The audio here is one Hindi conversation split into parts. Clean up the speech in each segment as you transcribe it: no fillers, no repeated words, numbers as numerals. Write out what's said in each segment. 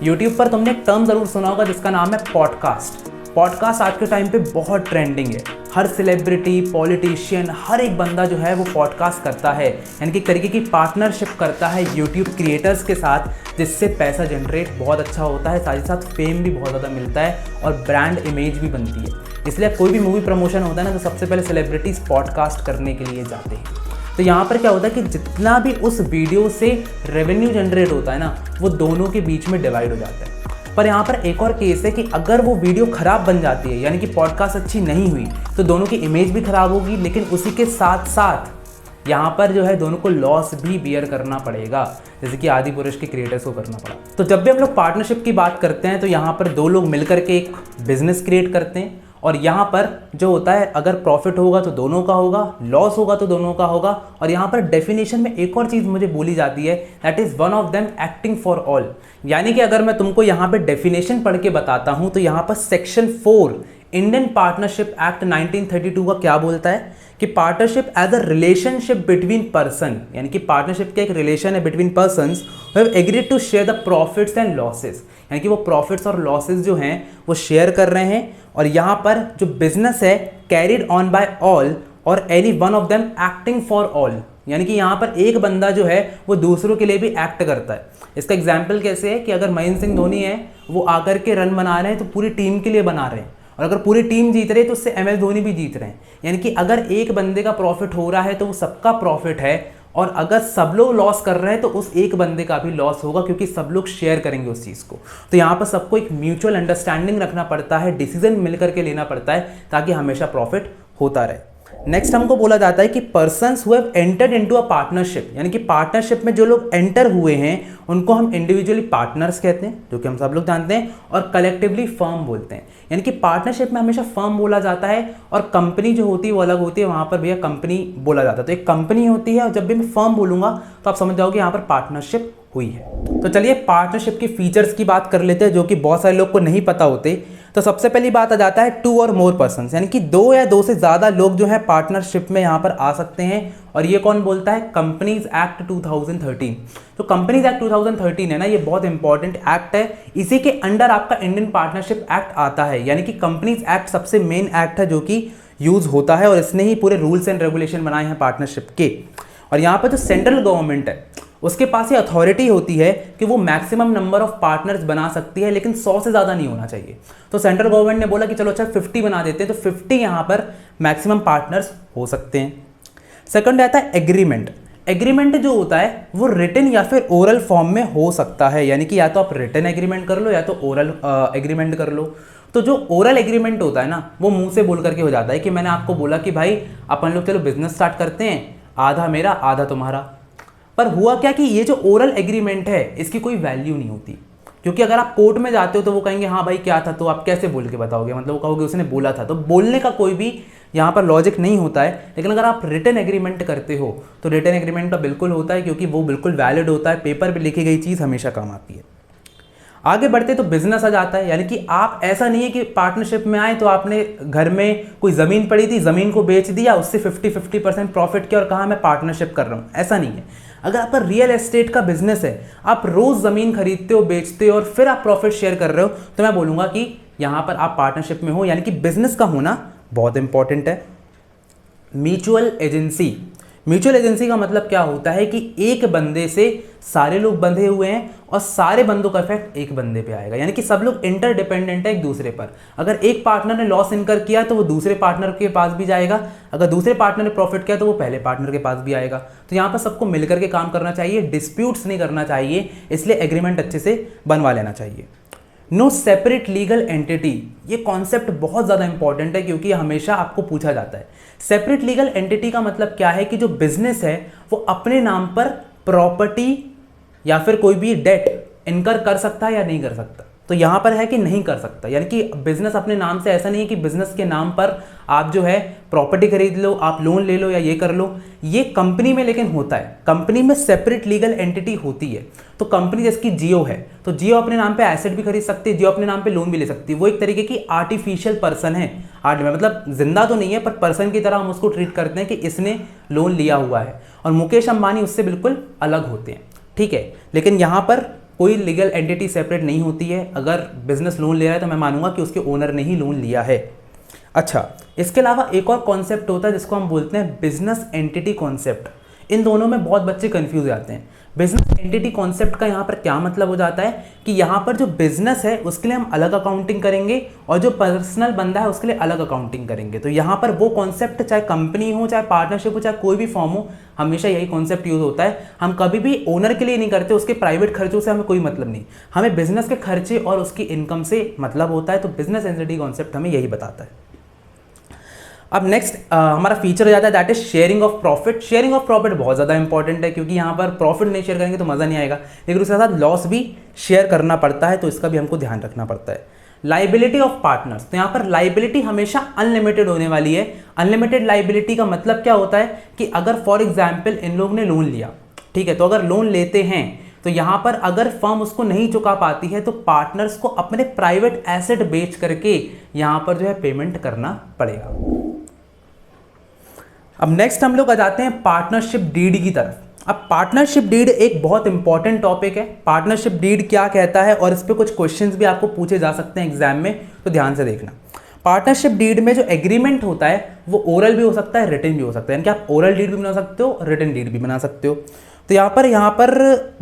यूट्यूब पर तुमने एक टर्म ज़रूर सुना होगा जिसका नाम है पॉडकास्ट। पॉडकास्ट आज के टाइम पे बहुत ट्रेंडिंग है। हर सेलिब्रिटी, पॉलिटिशियन, हर एक बंदा जो है वो पॉडकास्ट करता है, यानी कि तरीके की पार्टनरशिप करता है यूट्यूब क्रिएटर्स के साथ, जिससे पैसा जनरेट बहुत अच्छा होता है, साथ ही साथ फेम भी बहुत ज़्यादा मिलता है और ब्रांड इमेज भी बनती है। इसलिए कोई भी मूवी प्रमोशन होता है ना, तो सबसे पहले सेलिब्रिटीज़ पॉडकास्ट करने के लिए जाते हैं। तो यहाँ पर क्या होता है कि जितना भी उस वीडियो से रेवेन्यू जनरेट होता है ना, वो दोनों के बीच में डिवाइड हो जाता है। पर यहाँ पर एक और केस है कि अगर वो वीडियो ख़राब बन जाती है, यानी कि पॉडकास्ट अच्छी नहीं हुई, तो दोनों की इमेज भी ख़राब होगी, लेकिन उसी के साथ साथ यहाँ पर जो है दोनों को लॉस भी बियर करना पड़ेगा, जैसे कि आदिपुरुष के क्रिएटर्स को करना पड़ा। तो जब भी हम लोग पार्टनरशिप की बात करते हैं तो यहाँ पर दो लोग मिलकर के एक बिजनेस क्रिएट करते हैं, और यहाँ पर जो होता है अगर प्रॉफिट होगा तो दोनों का होगा, लॉस होगा तो दोनों का होगा। और यहाँ पर डेफिनेशन में एक और चीज़ मुझे बोली जाती है, that is one of them acting for all. यानी कि अगर मैं तुमको यहाँ पे डेफिनेशन पढ़ के बताता हूँ तो यहाँ पर सेक्शन 4 इंडियन पार्टनरशिप एक्ट 1932 का क्या बोलता है कि partnership as a relationship between person, यानी कि पार्टनरशिप का एक रिलेशन है between persons who have agreed to share the profits and losses, यानी कि वो प्रॉफिट्स और लॉसेस जो हैं वो शेयर कर रहे हैं। और यहाँ पर जो बिजनेस है कैरिड ऑन बाय ऑल और any one of them acting for all, यानी कि यहाँ पर एक बंदा जो है वो दूसरों के लिए भी एक्ट करता है। इसका एग्जाम्पल कैसे है कि अगर महेंद्र सिंह धोनी है, वो आकर के रन बना रहे हैं तो पूरी टीम के लिए बना रहे हैं, और अगर पूरी टीम जीत रही है तो उससे MS धोनी भी जीत रहे हैं। यानी कि अगर एक बंदे का प्रॉफिट हो रहा है तो वो सबका प्रॉफिट है, और अगर सब लोग लॉस कर रहे हैं तो उस एक बंदे का भी लॉस होगा, क्योंकि सब लोग शेयर करेंगे उस चीज़ को। तो यहाँ पर सबको एक म्यूचुअल अंडरस्टैंडिंग रखना पड़ता है, डिसीजन मिलकर के लेना पड़ता है, ताकि हमेशा प्रॉफिट होता रहे। नेक्स्ट हमको बोला जाता है कि persons who have entered into a partnership, यानी कि पार्टनरशिप में जो लोग एंटर हुए हैं उनको हम इंडिविजुअली पार्टनर्स कहते हैं, जो कि हम सब लोग जानते हैं, और कलेक्टिवली फर्म बोलते हैं। यानी कि पार्टनरशिप में हमेशा फर्म बोला जाता है, और कंपनी जो होती है वो अलग होती है, वहाँ पर भैया कंपनी बोला जाता है। तो एक कंपनी होती है, और जब भी मैं फर्म बोलूँगा तो आप समझ जाओगे यहाँ पर पार्टनरशिप हुई है। तो चलिए पार्टनरशिप की फीचर्स की बात कर लेते हैं, जो कि बहुत सारे लोग को नहीं पता होते। तो सबसे पहली बात आ जाता है 2 और मोर पर्सन्स, यानी कि 2 या 2 से ज़्यादा लोग जो है पार्टनरशिप में यहाँ पर आ सकते हैं। और ये कौन बोलता है? Companies act 2013। तो कंपनीज एक्ट 2013 है ना, ये बहुत इंपॉर्टेंट एक्ट है। इसी के अंडर आपका इंडियन पार्टनरशिप एक्ट आता है, यानी कि कंपनीज एक्ट सबसे मेन एक्ट है जो कि यूज़ होता है, और इसने ही पूरे रूल्स एंड रेगुलेशन बनाए हैं पार्टनरशिप के। और यहाँ पर जो सेंट्रल गवर्नमेंट है उसके पास ये अथॉरिटी होती है कि वो मैक्सिमम नंबर ऑफ पार्टनर्स बना सकती है, लेकिन 100 से ज़्यादा नहीं होना चाहिए। तो सेंट्रल गवर्नमेंट ने बोला कि चलो अच्छा 50 बना देते हैं, तो 50 यहाँ पर मैक्सिमम पार्टनर्स हो सकते हैं। सेकंड आता है एग्रीमेंट। एग्रीमेंट जो होता है वो रिटन या फिर ओरल फॉर्म में हो सकता है, यानी कि या तो आप रिटन एग्रीमेंट कर लो या तो ओरल एग्रीमेंट कर लो। तो जो ओरल एग्रीमेंट होता है ना, वो मुंह से बोल करके हो जाता है कि मैंने आपको बोला कि भाई अपन लोग चलो बिजनेस स्टार्ट करते हैं, आधा मेरा आधा तुम्हारा। पर हुआ क्या कि ये जो ओरल एग्रीमेंट है इसकी कोई वैल्यू नहीं होती, क्योंकि अगर आप कोर्ट में जाते हो तो वो कहेंगे हाँ भाई क्या था, तो आप कैसे बोल के बताओगे, मतलब वो कहोगे उसने बोला था। तो बोलने का कोई भी यहाँ पर लॉजिक नहीं होता है। लेकिन अगर आप रिटन एग्रीमेंट करते हो तो रिटन एग्रीमेंट का बिल्कुल होता है, क्योंकि वो बिल्कुल वैलिड होता है, पेपर पर लिखी गई चीज़ हमेशा काम आती है। आगे बढ़ते तो बिजनेस आ जाता है, यानी कि आप ऐसा नहीं है कि पार्टनरशिप में आए तो आपने घर में कोई ज़मीन पड़ी थी, ज़मीन को बेच दिया, उससे 50-50% प्रॉफिट किया और कहा मैं पार्टनरशिप कर रहा हूँ, ऐसा नहीं है। अगर आपका रियल एस्टेट का बिजनेस है, आप रोज़ ज़मीन खरीदते हो, बेचते हो और फिर आप प्रॉफिट शेयर कर रहे हो, तो मैं बोलूँगा कि यहाँ पर आप पार्टनरशिप में हो, यानी कि बिजनेस का होना बहुत इंपॉर्टेंट है। Mutual agency. म्यूचुअल एजेंसी का मतलब क्या होता है कि एक बंदे से सारे लोग बंधे हुए हैं और सारे बंदों का इफेक्ट एक बंदे पे आएगा, यानी कि सब लोग इंटरडिपेंडेंट है एक दूसरे पर। अगर एक पार्टनर ने लॉस इनकर किया तो वो दूसरे पार्टनर के पास भी जाएगा, अगर दूसरे पार्टनर ने प्रॉफिट किया तो वो पहले पार्टनर के पास भी आएगा। तो यहाँ पर सबको मिलकर के काम करना चाहिए, डिस्प्यूट्स नहीं करना चाहिए, इसलिए एग्रीमेंट अच्छे से बनवा लेना चाहिए। नो सेपरेट लीगल एंटिटी, ये कॉन्सेप्ट बहुत ज़्यादा इंपॉर्टेंट है, क्योंकि हमेशा आपको पूछा जाता है। सेपरेट लीगल एंटिटी का मतलब क्या है कि जो बिजनेस है वो अपने नाम पर प्रॉपर्टी या फिर कोई भी डेट इनकर कर सकता है या नहीं कर सकता। तो यहाँ पर है कि नहीं कर सकता, यानी कि बिजनेस अपने नाम से ऐसा नहीं है कि बिजनेस के नाम पर आप जो है प्रॉपर्टी खरीद लो, आप लोन ले लो या ये कर लो। ये कंपनी में लेकिन होता है, कंपनी में सेपरेट लीगल एंटिटी होती है। तो कंपनी जिसकी जियो है, तो जियो अपने नाम पे एसेट भी खरीद सकती है, जियो अपने नाम पे लोन भी ले सकती है। वो एक तरीके की आर्टिफिशियल पर्सन है, मतलब जिंदा तो नहीं है पर पर्सन की तरह हम उसको ट्रीट करते हैं कि इसने लोन लिया हुआ है। और मुकेश अंबानी उससे बिल्कुल अलग होते हैं, ठीक है। लेकिन यहाँ पर कोई लीगल एंटिटी सेपरेट नहीं होती है। अगर बिजनेस लोन ले रहा है तो मैं मानूंगा कि उसके ओनर ने ही लोन लिया है। अच्छा, इसके अलावा एक और कॉन्सेप्ट होता है जिसको हम बोलते हैं बिजनेस एंटिटी कॉन्सेप्ट। इन दोनों में बहुत बच्चे कंफ्यूज हो जाते हैं। बिजनेस एंटिटी कॉन्सेप्ट का यहाँ पर क्या मतलब हो जाता है कि यहाँ पर जो बिजनेस है उसके लिए हम अलग अकाउंटिंग करेंगे और जो पर्सनल बंदा है उसके लिए अलग अकाउंटिंग करेंगे। तो यहाँ पर वो कॉन्सेप्ट, चाहे कंपनी हो, चाहे पार्टनरशिप हो, चाहे कोई भी फॉर्म हो, हमेशा यही कॉन्सेप्ट यूज होता है। हम कभी भी ओनर के लिए नहीं करते, उसके प्राइवेट खर्चों से हमें कोई मतलब नहीं, हमें बिजनेस के खर्चे और उसकी इनकम से मतलब होता है। तो बिजनेस एंटिटी कॉन्सेप्ट हमें यही बताता है। अब नेक्स्ट हमारा फीचर हो जाता है that is sharing of profit. Sharing of profit बहुत ज़्यादा इंपॉर्टेंट है, क्योंकि यहाँ पर प्रॉफिट नहीं शेयर करेंगे तो मज़ा नहीं आएगा, लेकिन उसके साथ लॉस भी शेयर करना पड़ता है, तो इसका भी हमको ध्यान रखना पड़ता है। लाइबिलिटी ऑफ पार्टनर्स, तो यहाँ पर लाइबिलिटी हमेशा अनलिमिटेड होने वाली है। अनलिमिटेड लाइबिलिटी का मतलब क्या होता है कि अगर फॉर एग्जाम्पल इन लोग ने लोन लिया, ठीक है, तो अगर लोन लेते हैं तो यहाँ पर अगर फर्म उसको नहीं चुका पाती है तो पार्टनर्स को अपने प्राइवेट एसेट बेच करके यहाँ पर जो है पेमेंट करना पड़ेगा। अब नेक्स्ट हम लोग आ जाते हैं पार्टनरशिप डीड की तरफ। अब पार्टनरशिप डीड एक बहुत इंपॉर्टेंट टॉपिक है। पार्टनरशिप डीड क्या कहता है और इस पे कुछ क्वेश्चंस भी आपको पूछे जा सकते हैं एग्जाम में, तो ध्यान से देखना। पार्टनरशिप डीड में जो एग्रीमेंट होता है वो ओरल भी हो सकता है, रिटन भी हो सकता है, यानी कि आप ओरल डीड भी बना सकते हो, रिटन डीड भी बना सकते हो। तो यहाँ पर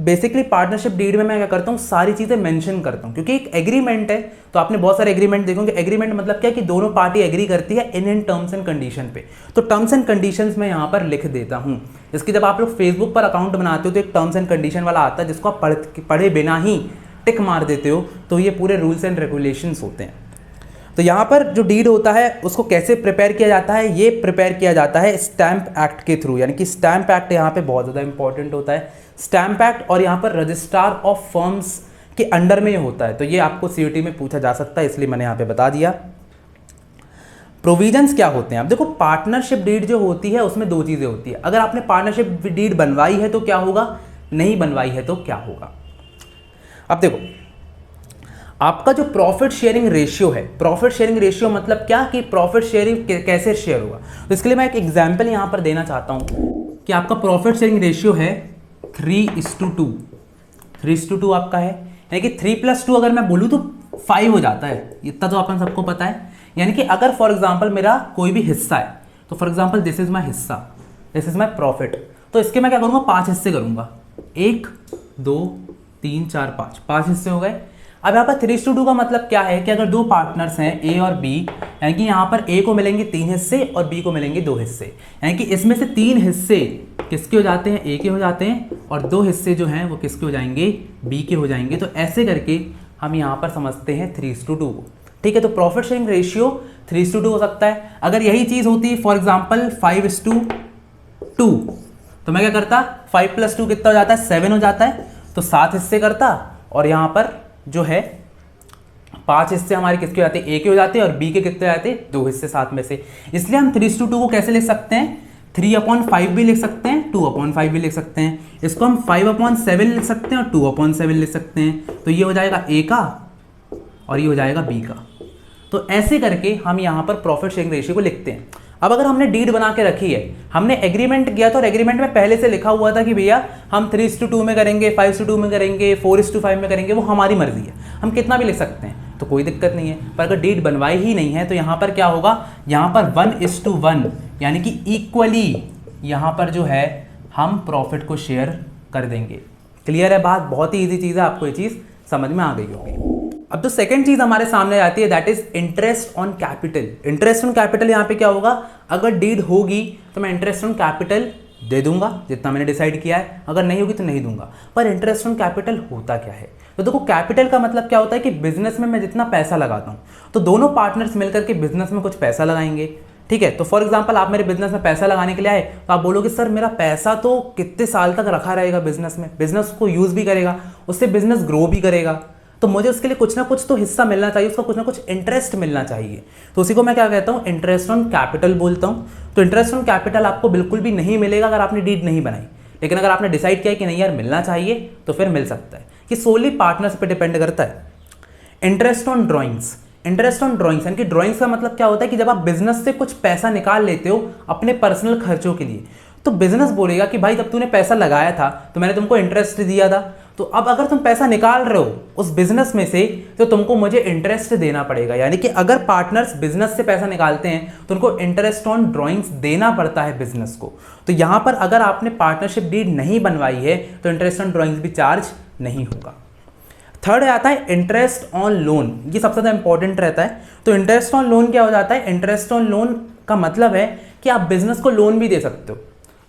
बेसिकली पार्टनरशिप डीड में मैं क्या करता हूँ, सारी चीज़ें मेंशन करता हूँ, क्योंकि एक एग्रीमेंट है। तो आपने बहुत सारे एग्रीमेंट देखोगे। एग्रीमेंट मतलब क्या है कि दोनों पार्टी एग्री करती है इन टर्म्स एंड कंडीशन पे। तो टर्म्स एंड कंडीशंस मैं यहाँ पर लिख देता हूँ। इसकी जब आप लोग फेसबुक पर अकाउंट बनाते हो तो एक टर्म्स एंड कंडीशन वाला आता है जिसको आप पढ़े बिना ही टिक मार देते हो, तो ये पूरे रूल्स एंड रेगुलेशंस होते हैं। तो यहाँ पर जो डीड होता है उसको कैसे प्रिपेयर किया जाता है, ये प्रिपेयर किया जाता है स्टैम्प एक्ट के थ्रू, यानी कि स्टैम्प एक्ट यहाँ पे बहुत ज़्यादा इंपॉर्टेंट होता है। स्टैम्प एक्ट और यहाँ पर रजिस्ट्रार ऑफ फर्म्स के अंडर में ये होता है, तो ये आपको सीयूटी में पूछा जा सकता है, इसलिए मैंने यहाँ पे बता दिया। प्रोविजंस क्या होते हैं, अब देखो पार्टनरशिप डीड जो होती है उसमें दो चीज़ें होती है। अगर आपने पार्टनरशिप डीड बनवाई है तो क्या होगा, नहीं बनवाई है तो क्या होगा। अब देखो आपका जो प्रॉफिट शेयरिंग रेशियो है, प्रॉफिट शेयरिंग रेशियो मतलब क्या कि प्रॉफिट शेयरिंग कैसे शेयर होगा। तो इसके लिए मैं एक एग्जांपल यहाँ पर देना चाहता हूँ कि आपका प्रॉफिट शेयरिंग रेशियो है 3:2। 3:2 आपका है, यानी कि 3+2 अगर मैं बोलूँ तो 5 हो जाता है, इतना तो अपन सबको पता है। यानी कि अगर फॉर एग्जाम्पल मेरा कोई भी हिस्सा है, तो for example this is my हिस्सा, दिस इज माई प्रॉफिट, तो इसके मैं क्या करूँगा, 5 हिस्से करूँगा। 1 2 3 4 5 हिस्से हो गए। अब यहाँ पर 3:2 का मतलब क्या है कि अगर दो पार्टनर्स हैं ए और बी, यानी कि यहाँ पर ए को मिलेंगे 3 हिस्से और बी को मिलेंगे 2 हिस्से, यानी कि इसमें से 3 हिस्से किसके हो जाते हैं, ए के हो जाते हैं, और 2 हिस्से जो हैं वो किसके हो जाएंगे, बी के हो जाएंगे। तो ऐसे करके हम यहाँ पर समझते हैं 3:2 को। ठीक है, तो प्रॉफिट शेयरिंग रेशियो 3:2 हो सकता है। अगर यही चीज़ होती फॉर एग्जाम्पल 5:2, तो मैं क्या करता, 5+2 कितना हो जाता है, 7 हो जाता है, तो 7 हिस्से करता, और यहाँ पर जो है 5 हिस्से हमारे किसके हो जाते हैं, ए के हो जाते हैं, और बी के कितने हो जाते हैं, 2 हिस्से 7 में से। इसलिए हम 3:2 को कैसे लिख सकते हैं, 3/5 भी लिख सकते हैं, 2/5 भी लिख सकते हैं। इसको हम 5/7 लिख सकते हैं और 2/7 लिख सकते हैं। तो ये हो जाएगा ए का और ये हो जाएगा बी का। तो ऐसे करके हम यहाँ पर प्रॉफिट शेयरिंग रेशियो को लिखते हैं। अब अगर हमने डीड बना के रखी है, हमने एग्रीमेंट किया था और एग्रीमेंट में पहले से लिखा हुआ था कि भैया हम 3:2 में करेंगे, 5:2 में करेंगे, 4:5 में करेंगे, वो हमारी मर्जी है, हम कितना भी लिख सकते हैं, तो कोई दिक्कत नहीं है। पर अगर डीड बनवाई ही नहीं है तो यहाँ पर क्या होगा, यहाँ पर 1:1 यानी कि इक्वली यहाँ पर जो है हम प्रॉफिट को शेयर कर देंगे। क्लियर है बात, बहुत ही ईजी चीज़ है, आपको ये चीज़ समझ में आ गई होगी। अब तो सेकंड चीज हमारे सामने आती है that is interest on capital. Interest on capital यहाँ पे क्या होगा, अगर डीड होगी तो मैं इंटरेस्ट ऑन कैपिटल दे दूंगा जितना मैंने डिसाइड किया है, अगर नहीं होगी तो नहीं दूंगा। पर इंटरेस्ट ऑन कैपिटल होता क्या है, तो देखो कैपिटल का मतलब क्या होता है कि बिजनेस में मैं जितना पैसा लगाता हूँ, तो दोनों पार्टनर्स मिलकर के बिजनेस में कुछ पैसा लगाएंगे। ठीक है, तो फॉर एग्जांपल आप मेरे बिजनेस में पैसा लगाने के लिए आए, तो आप बोलोगे सर मेरा पैसा तो कितने साल तक रखा रहेगा बिजनेस में, बिजनेस को यूज भी करेगा, उससे बिजनेस ग्रो भी करेगा, तो मुझे उसके लिए कुछ ना कुछ तो हिस्सा मिलना चाहिए, उसका कुछ ना कुछ इंटरेस्ट मिलना चाहिए। तो उसी को मैं क्या कहता हूँ, इंटरेस्ट ऑन कैपिटल बोलता हूँ। तो इंटरेस्ट ऑन कैपिटल आपको बिल्कुल भी नहीं मिलेगा अगर आपने डीड नहीं बनाई, लेकिन अगर आपने डिसाइड किया कि नहीं यार मिलना चाहिए तो फिर मिल सकता है, कि सोली पार्टनर्स पे डिपेंड करता है। Interest on drawings, interest on drawings यानी कि ड्रॉइंग्स का मतलब क्या होता है कि जब आप बिजनेस से कुछ पैसा निकाल लेते हो अपने पर्सनल खर्चों के लिए, तो बिजनेस बोलेगा कि भाई जब तूने पैसा लगाया था तो मैंने तुमको इंटरेस्ट दिया था, तो अब अगर तुम पैसा निकाल रहे हो उस बिजनेस में से तो तुमको मुझे इंटरेस्ट देना पड़ेगा। यानी कि अगर पार्टनर्स बिजनेस से पैसा निकालते हैं तो उनको इंटरेस्ट ऑन ड्राइंग्स देना पड़ता है बिजनेस को। तो यहाँ पर अगर आपने पार्टनरशिप डीड नहीं बनवाई है तो इंटरेस्ट ऑन ड्राइंग्स भी चार्ज नहीं होगा। थर्ड आता है इंटरेस्ट ऑन लोन। ये सबसे ज़्यादा इंपॉर्टेंट रहता है। तो इंटरेस्ट ऑन लोन क्या हो जाता है? इंटरेस्ट ऑन लोन का मतलब है कि आप बिजनेस को लोन भी दे सकते हो।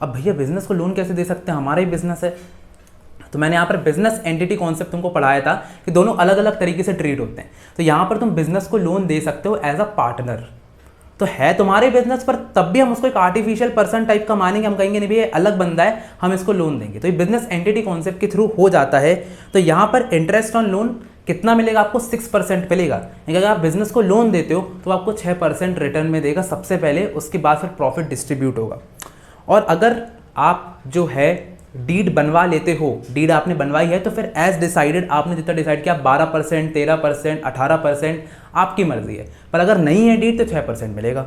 अब भैया बिजनेस को लोन कैसे दे सकते हैं, हमारा ही बिजनेस है। तो मैंने यहाँ पर बिजनेस एंटिटी कॉन्सेप्ट तुमको पढ़ाया था कि दोनों अलग अलग तरीके से ट्रीट होते हैं। तो यहाँ पर तुम बिजनेस को लोन दे सकते हो एज अ पार्टनर। तो है तुम्हारे बिजनेस पर, तब भी हम उसको एक आर्टिफिशियल पर्सन टाइप का मानेंगे। हम कहेंगे नहीं भैया अलग बंदा है, हम इसको लोन देंगे। तो ये बिजनेस एंटिटी कॉन्सेप्ट के थ्रू हो जाता है। तो यहाँ पर इंटरेस्ट ऑन लोन कितना मिलेगा आपको? 6% मिलेगा। अगर आप बिजनेस को लोन देते हो तो आपको 6% रिटर्न में देगा सबसे पहले, उसके बाद फिर प्रॉफिट डिस्ट्रीब्यूट होगा। और अगर आप जो है डीड बनवा लेते हो, डीड आपने बनवाई है, तो फिर एज डिसाइडेड आपने जितना डिसाइड किया 12%, 13%, 18% आपकी मर्जी है। पर अगर नहीं है डीड तो 6% मिलेगा।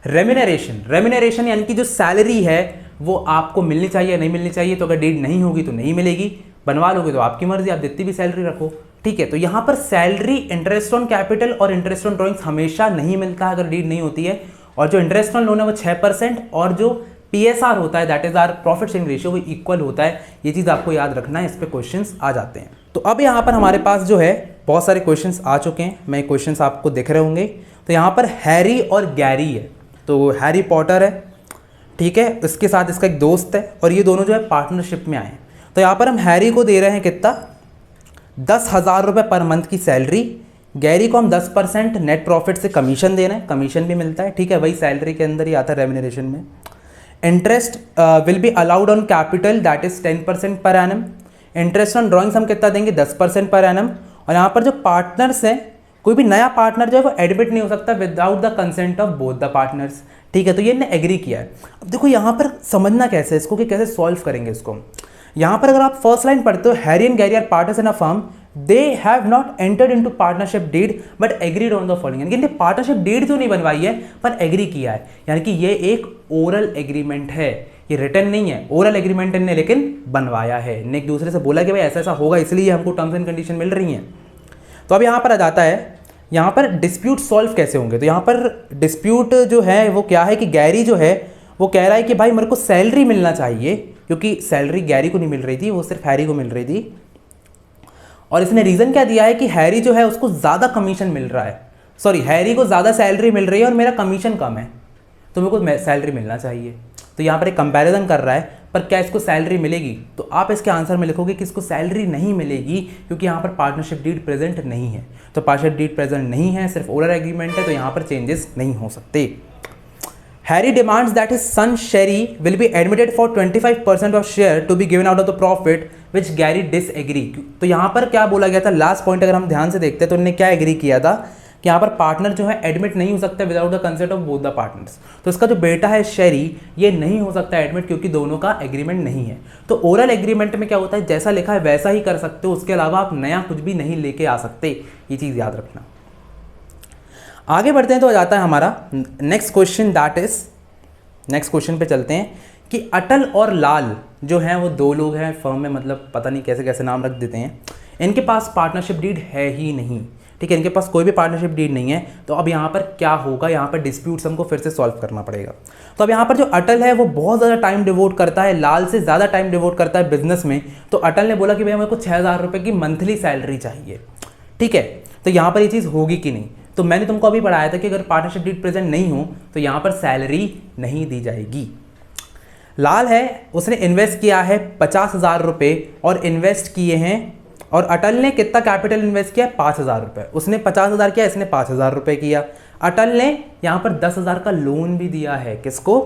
रेम्यूनरेशन यानी कि जो सैलरी है वो आपको मिलनी चाहिए, नहीं मिलनी चाहिए। तो अगर डीड नहीं होगी तो नहीं मिलेगी, बनवा लोगे तो आपकी मर्जी, आप जितनी भी सैलरी रखो। ठीक है, तो यहाँ पर सैलरी, इंटरेस्ट ऑन कैपिटल और इंटरेस्ट ऑन ड्राइंग्स हमेशा नहीं मिलता है अगर डीड नहीं होती है। और जो इंटरेस्ट ऑन लोन है वो 6% और जो PSR होता है that is our profit sharing ratio, वो इक्वल होता है। ये चीज़ आपको याद रखना है, इस पे क्वेश्चंस आ जाते हैं। तो अब यहाँ पर हमारे पास जो है बहुत सारे क्वेश्चंस आ चुके हैं। मैं क्वेश्चंस आपको दिख रहे होंगे। तो यहाँ पर हैरी और गैरी है। तो हैरी पॉटर है, ठीक है, इसके साथ इसका एक दोस्त है और ये दोनों जो है पार्टनरशिप में आए हैं। तो यहाँ पर हम हैरी को दे रहे हैं कितना? 10,000 रुपये पर मंथ की सैलरी। गैरी को हम 10% नेट प्रॉफिट से कमीशन दे रहे हैं, कमीशन भी मिलता है। ठीक है, वही सैलरी के अंदर ही आता है रेम्यूनरेशन में। Interest will be allowed on capital that is 10% per annum. Interest on drawings हम कितना देंगे? 10% पर एनम। और यहाँ पर जो पार्टनर्स हैं, कोई भी नया पार्टनर जो है वो एडमिट नहीं हो सकता without the consent of both the partners. ठीक है, तो ये ने एग्री किया है। अब देखो यहाँ पर समझना कैसे है इसको, कि कैसे सॉल्व करेंगे इसको। यहाँ पर अगर आप फर्स्ट लाइन पढ़ते हो, Harry and Gary are partners in a firm, they have not entered into partnership deed but agreed on the following. यानी कि पार्टनरशिप डीड तो नहीं बनवाई है पर एग्री किया है। यानी कि ये एक ओरल एग्रीमेंट है, ये रिटर्न नहीं है। ओरल एग्रीमेंट इनने लेकिन बनवाया है, इनने एक दूसरे से बोला कि भाई ऐसा ऐसा होगा, इसलिए हमको टर्म्स एंड कंडीशन मिल रही हैं। तो अब यहाँ पर आ जाता है, यहाँ पर डिस्प्यूट सॉल्व कैसे होंगे। तो यहाँ पर डिस्प्यूट जो है वो क्या है कि गैरी जो है वो कह रहा है कि भाई मेरे को सैलरी मिलना चाहिए, क्योंकि सैलरी गैरी को नहीं मिल रही थी, वो सिर्फ हैरी को मिल रही थी। और इसने रीज़न क्या दिया है कि हैरी जो है उसको ज़्यादा कमीशन मिल रहा है, सॉरी हैरी को ज़्यादा सैलरी मिल रही है और मेरा कमीशन कम है, तो मेरे को सैलरी मिलना चाहिए। तो यहाँ पर एक कंपैरिजन कर रहा है, पर क्या इसको सैलरी मिलेगी? तो आप इसके आंसर में लिखोगे कि इसको सैलरी नहीं मिलेगी क्योंकि यहाँ पर पार्टनरशिप डीड प्रेजेंट नहीं है। तो पार्टनरशिप डीड प्रेजेंट नहीं है, सिर्फ ओरल एग्रीमेंट है, तो यहाँ पर चेंजेस नहीं हो सकते। Harry demands that his son Sherry will be admitted for 25% of share to be given out of the profit which Gary disagree. तो यहाँ पर क्या बोला गया था? लास्ट पॉइंट अगर हम ध्यान से देखते हैं तो उन्होंने क्या एग्री किया था कि यहाँ पर पार्टनर जो है एडमिट नहीं हो सकता without the consent of both the partners. तो इसका जो बेटा है शेरी, ये नहीं हो सकता एडमिट क्योंकि दोनों का एग्रीमेंट नहीं है। तो ओरल एग्रीमेंट में क्या होता है, जैसा लिखा है वैसा ही कर सकते हो, उसके अलावा आप नया कुछ भी नहीं लेके आ सकते, ये चीज़ याद रखना। आगे बढ़ते हैं तो आ जाता है हमारा next question, that is next question पे चलते हैं कि अटल और लाल जो हैं वो दो लोग हैं फर्म में, मतलब पता नहीं कैसे कैसे नाम रख देते हैं। इनके पास पार्टनरशिप डीड है ही नहीं, ठीक है, इनके पास कोई भी पार्टनरशिप डीड नहीं है। तो अब यहाँ पर क्या होगा, यहाँ पर डिस्प्यूट्स हमको फिर से सॉल्व करना पड़ेगा। तो अब यहाँ पर जो अटल है वो बहुत ज़्यादा टाइम डिवोट करता है, लाल से ज़्यादा टाइम डिवोट करता है बिजनेस में। तो अटल ने बोला कि भैया मेरे को 6,000 रुपये की मंथली सैलरी चाहिए, ठीक है। तो यहाँ पर ये चीज़ होगी कि नहीं? तो मैंने तुमको अभी पढ़ाया था कि अगर पार्टनरशिप डीड प्रेजेंट नहीं हो तो यहाँ पर सैलरी नहीं दी जाएगी। लाल है, उसने इन्वेस्ट किया है 50,000 रुपये और इन्वेस्ट किए हैं, और अटल ने कितना कैपिटल इन्वेस्ट किया? 5,000 रुपये। उसने 50,000 किया, इसने 5,000 रुपये किया। अटल ने यहाँ पर 10,000 का लोन भी दिया है, किसको?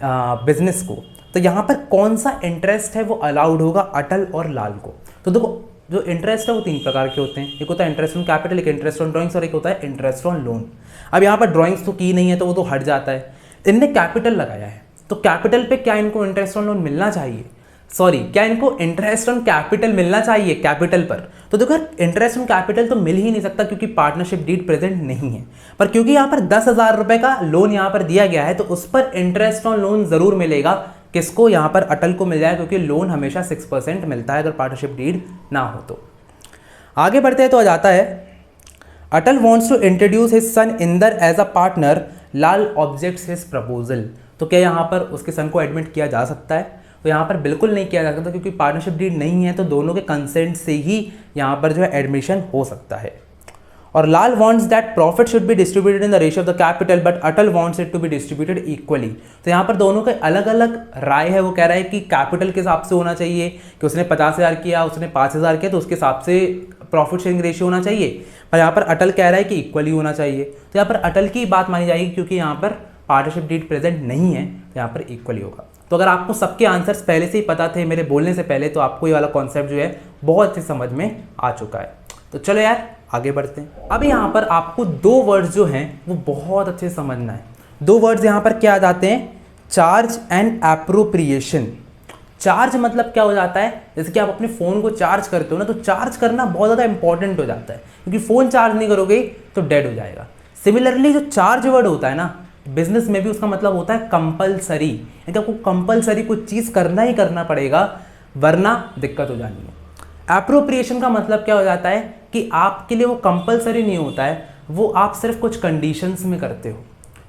बिजनेस को। तो यहाँ पर कौन सा इंटरेस्ट है वो अलाउड होगा अटल और लाल को? तो देखो जो इंटरेस्ट है वो 3 प्रकार के होते हैं, एक होता है इंटरेस्ट ऑन कैपिटल, एक इंटरेस्ट ऑन ड्राइंग्स और एक होता है इंटरेस्ट ऑन लोन। अब यहाँ पर ड्राइंग्स तो की नहीं है तो वो तो हट जाता है, इनने कैपिटल लगाया है, तो कैपिटल पे क्या इनको इंटरेस्ट ऑन लोन मिलना चाहिए? सॉरी, क्या इनको इंटरेस्ट ऑन कैपिटल मिलना चाहिए कैपिटल पर? तो देखो इंटरेस्ट ऑन कैपिटल तो मिल ही नहीं सकता क्योंकि पार्टनरशिप डीड प्रेजेंट नहीं है। पर क्योंकि यहाँ पर 10,000 रुपये का लोन यहाँ पर दिया गया है तो उस पर इंटरेस्ट ऑन लोन जरूर मिलेगा, किसको, यहाँ पर अटल को मिल जाए, क्योंकि लोन हमेशा 6% मिलता है अगर पार्टनरशिप डीड ना हो तो। आगे बढ़ते हैं तो आ जाता है Atal wants to introduce his son Inder as a partner, Lal objects his proposal. तो क्या यहाँ पर उसके सन को एडमिट किया जा सकता है? तो यहाँ पर बिल्कुल नहीं किया जा सकता, क्योंकि पार्टनरशिप डीड नहीं है, तो दोनों के कंसेंट से ही यहाँ पर जो है एडमिशन हो सकता है। और Lal wants that profit should be distributed in the ratio of the capital, but Atal wants it to be distributed equally. तो यहाँ पर दोनों के अलग अलग राय है। वो कह रहा है कि कैपिटल के हिसाब से होना चाहिए, कि उसने 50,000 किया, उसने 5,000 किया, तो उसके हिसाब से प्रॉफिट शेयरिंग रेशियो होना चाहिए। पर यहाँ पर अटल कह रहा है कि इक्वली होना चाहिए। तो यहाँ पर अटल की बात मानी जाएगी, क्योंकि यहाँ पर पार्टनरशिप डीड प्रेजेंट नहीं है, तो यहाँ पर इक्वली होगा। तो अगर आपको सबके आंसर्स पहले से ही पता थे मेरे बोलने से पहले, तो आपको ये वाला कॉन्सेप्ट जो है बहुत अच्छे समझ में आ चुका है। तो चलो यार आगे बढ़ते हैं। अब यहाँ पर आपको दो वर्ड्स जो हैं वो बहुत अच्छे से समझना है। दो वर्ड्स यहाँ पर क्या आ जाते हैं, चार्ज एंड एप्रोप्रिएशन। चार्ज मतलब क्या हो जाता है, जैसे कि आप अपने फ़ोन को चार्ज करते हो ना, तो चार्ज करना बहुत ज़्यादा इंपॉर्टेंट हो जाता है, क्योंकि फ़ोन चार्ज नहीं करोगे तो डेड हो जाएगा। सिमिलरली जो चार्ज वर्ड होता है ना, बिजनेस में भी उसका मतलब होता है कंपलसरी, यानी आपको कंपलसरी कुछ चीज़ करना ही करना पड़ेगा, वरना दिक्कत हो जानी है। एप्रोप्रिएशन का मतलब क्या हो जाता है कि आपके लिए वो कंपलसरी नहीं होता है, वो आप सिर्फ कुछ कंडीशंस में करते हो।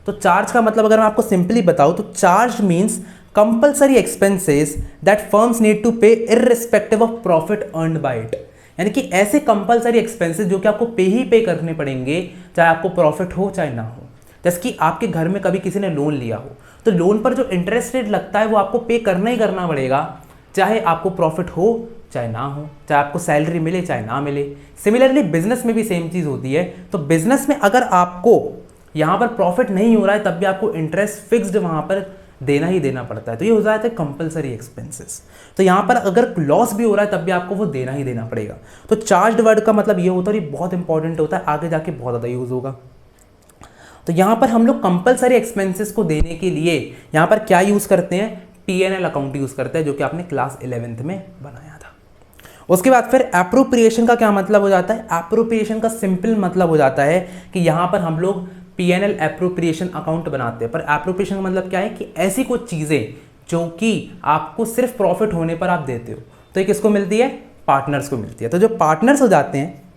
तो चार्ज का मतलब अगर मैं आपको सिंपली बताऊं तो charge means compulsory expenses that firms need to pay irrespective of profit earned by it. यानी कि ऐसे कंपलसरी एक्सपेंसेस जो कि आपको पे करने पड़ेंगे, चाहे आपको प्रॉफिट हो चाहे ना हो। जैसे कि आपके घर में कभी किसी ने लोन लिया हो, तो लोन पर जो इंटरेस्ट रेट लगता है वो आपको पे करना ही करना पड़ेगा, चाहे आपको प्रॉफिट हो चाहे ना हो, चाहे आपको सैलरी मिले चाहे ना मिले। सिमिलरली बिजनेस में भी सेम चीज़ होती है। तो बिजनेस में अगर आपको यहाँ पर प्रॉफिट नहीं हो रहा है, तब भी आपको इंटरेस्ट फिक्स्ड वहाँ पर देना ही देना पड़ता है। तो ये हो जाता है कंपलसरी एक्सपेंसेस। तो यहाँ पर अगर लॉस भी हो रहा है तब भी आपको वो देना ही देना पड़ेगा। तो चार्ज्ड वर्ड का मतलब ये होता है, ये बहुत इंपॉर्टेंट होता है, आगे जाके बहुत ज़्यादा यूज़ होगा। तो यहाँ पर हम लोग कंपलसरी एक्सपेंसेस को देने के लिए यहाँ पर क्या यूज़ करते हैं, P&L अकाउंट यूज़ करते हैं, जो कि आपने क्लास 11th में बनाया था। उसके बाद फिर एप्रोप्रिएशन का क्या मतलब हो जाता है, एप्रोप्रिएशन का सिंपल मतलब हो जाता है कि यहाँ पर हम लोग P&L एप्रोप्रिएशन अकाउंट बनाते हैं। पर एप्रोप्रिएशन का मतलब क्या है कि ऐसी कुछ चीज़ें जो कि आपको सिर्फ प्रॉफिट होने पर आप देते हो, तो ये किसको मिलती है, पार्टनर्स को मिलती है। तो जो पार्टनर्स हो जाते हैं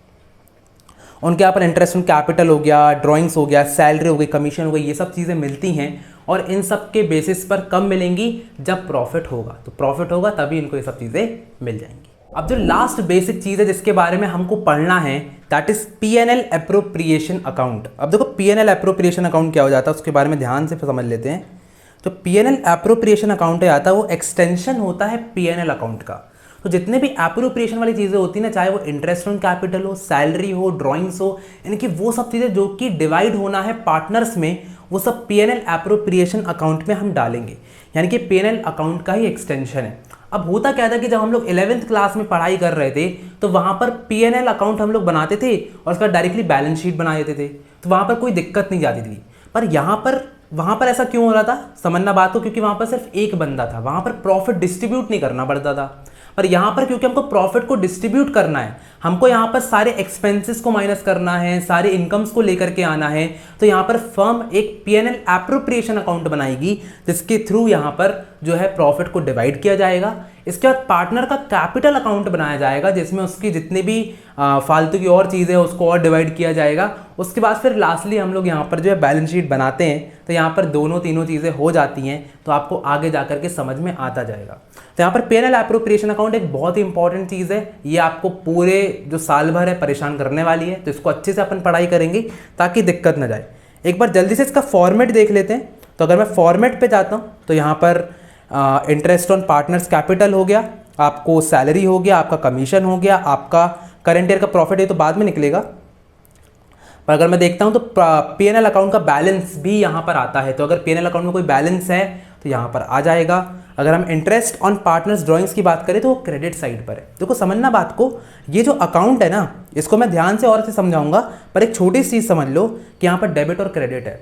उनके यहाँ पर इंटरेस्ट ऑन कैपिटल हो गया, ड्राइंग्स हो गया, सैलरी हो गई, कमीशन हो गई, ये सब चीज़ें मिलती हैं। और इन सब के बेसिस पर कब मिलेंगी, जब प्रॉफिट होगा। तो प्रॉफिट होगा तभी इनको ये सब चीज़ें मिल जाएंगी। अब जो लास्ट बेसिक चीज़ है जिसके बारे में हमको पढ़ना है, that is P&L appropriation account. अब देखो P&L एप्रोप्रिएशन अकाउंट क्या हो जाता है, उसके बारे में ध्यान से समझ लेते हैं। तो P&L एप्रोप्रिएशन अकाउंट आता है, वो एक्सटेंशन होता है P&L अकाउंट का। तो जितने भी एप्रोप्रिएशन वाली चीज़ें होती हैं ना, चाहे वो इंटरेस्ट ऑन कैपिटल हो, सैलरी हो, ड्राइंग्स हो, यानी कि वो सब चीज़ें जो कि डिवाइड होना है पार्टनर्स में, वो सब P&L एप्रोप्रिएशन अकाउंट में हम डालेंगे। यानी कि P&L अकाउंट का ही एक्सटेंशन है। अब होता क्या था कि जब हम लोग 11th क्लास में पढ़ाई कर रहे थे, तो वहाँ पर P&L अकाउंट हम लोग बनाते थे और उसका डायरेक्टली बैलेंस शीट बना देते थे, तो वहाँ पर कोई दिक्कत नहीं जाती थी। पर वहाँ पर ऐसा क्यों हो रहा था, समझना बात को, क्योंकि वहाँ पर सिर्फ एक बंदा था, वहाँ पर प्रॉफिट डिस्ट्रीब्यूट नहीं करना पड़ता था। पर यहाँ पर क्योंकि हमको प्रॉफिट को डिस्ट्रीब्यूट करना है, हमको यहाँ पर सारे एक्सपेंसेस को माइनस करना है, सारे इनकम्स को लेकर के आना है, तो यहाँ पर फर्म एक P&L एप्रोप्रिएशन अकाउंट बनाएगी, जिसके थ्रू यहाँ पर जो है प्रॉफिट को डिवाइड किया जाएगा। इसके बाद पार्टनर का कैपिटल अकाउंट बनाया जाएगा, जिसमें उसकी जितने भी फालतू की और चीज़ें उसको और डिवाइड किया जाएगा। उसके बाद फिर लास्टली हम लोग यहाँ पर जो है बैलेंस शीट बनाते हैं, तो यहाँ पर तीनों चीज़ें हो जाती हैं, तो आपको आगे जा कर के समझ में आता जाएगा। तो यहाँ पर P&L एप्रोप्रिएशन अकाउंट एक बहुत ही इंपॉर्टेंट चीज़ है, ये आपको पूरे जो साल भर है परेशान करने वाली है, तो इसको अच्छे से अपन पढ़ाई करेंगे ताकि दिक्कत ना जाए। एक बार जल्दी से इसका फॉर्मेट देख लेते हैं। तो अगर मैं फॉर्मेट पे जाता हूँ तो यहाँ पर इंटरेस्ट ऑन पार्टनर्स कैपिटल हो गया, आपको सैलरी हो गया, आपका कमीशन हो गया, आपका करंट ईयर का प्रॉफिट है तो बाद में निकलेगा। पर अगर मैं देखता हूँ तो P&L अकाउंट का बैलेंस भी यहाँ पर आता है। तो अगर P&L अकाउंट में कोई बैलेंस है तो यहाँ पर आ जाएगा। अगर हम इंटरेस्ट ऑन पार्टनर्स ड्राइंग्स की बात करें तो वो क्रेडिट साइड पर है। देखो समझना बात को, ये जो अकाउंट है ना, इसको मैं ध्यान से और से समझाऊंगा, पर एक छोटी सी चीज़ समझ लो कि यहाँ पर डेबिट और क्रेडिट है।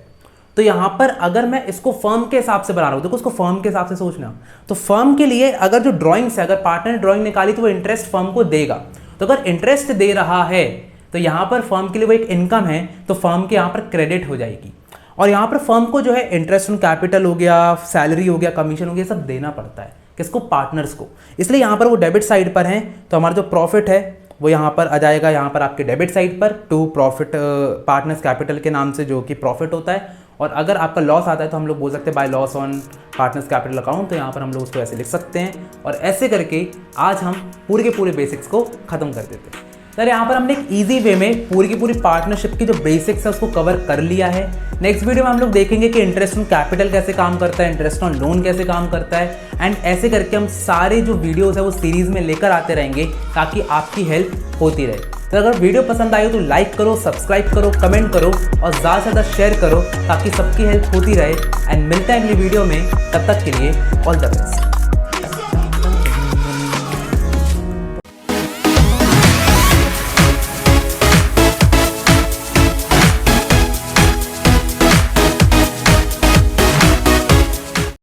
तो यहाँ पर अगर मैं इसको फर्म के हिसाब से बना रहा हूँ, देखो उसको फर्म के हिसाब से सोचना, तो फर्म के लिए अगर जो ड्राइंग्स है, अगर पार्टनर ने ड्राइंग निकाली तो वो इंटरेस्ट फर्म को देगा। तो अगर इंटरेस्ट दे रहा है तो यहाँ पर फर्म के लिए वो एक इनकम है, तो फर्म के यहाँ पर क्रेडिट हो जाएगी। और यहाँ पर फर्म को जो है इंटरेस्ट ऑन कैपिटल हो गया, सैलरी हो गया, कमीशन हो गया, सब देना पड़ता है किसको, पार्टनर्स को। इसलिए यहाँ पर वो डेबिट साइड पर हैं, तो हमारा जो प्रॉफिट है वो यहाँ पर आ जाएगा, यहाँ पर आपके डेबिट साइड पर टू प्रॉफिट पार्टनर्स कैपिटल के नाम से जो कि प्रॉफिट होता है। और अगर आपका लॉस आता है तो हम लोग बोल सकते हैं by loss on partners capital account, तो यहाँ पर हम लोग उसको ऐसे लिख सकते हैं। और ऐसे करके आज हम पूरे के पूरे बेसिक्स को ख़त्म कर देते हैं। सर यहाँ पर हमने एक ईजी वे में पूरी की पूरी पार्टनरशिप की जो बेसिक्स है उसको कवर कर लिया है। नेक्स्ट वीडियो में हम लोग देखेंगे कि इंटरेस्ट ऑन कैपिटल कैसे काम करता है, इंटरेस्ट ऑन लोन कैसे काम करता है, एंड ऐसे करके हम सारे जो वीडियोस है वो सीरीज में लेकर आते रहेंगे ताकि आपकी हेल्प होती रहे। तो अगर वीडियो पसंद आई हो तो लाइक करो, सब्सक्राइब करो, कमेंट करो और ज़्यादा से ज़्यादा शेयर करो ताकि सबकी हेल्प होती रहे। एंड मिलते हैं अगली वीडियो में, तब तक के लिए ऑल द बेस्ट।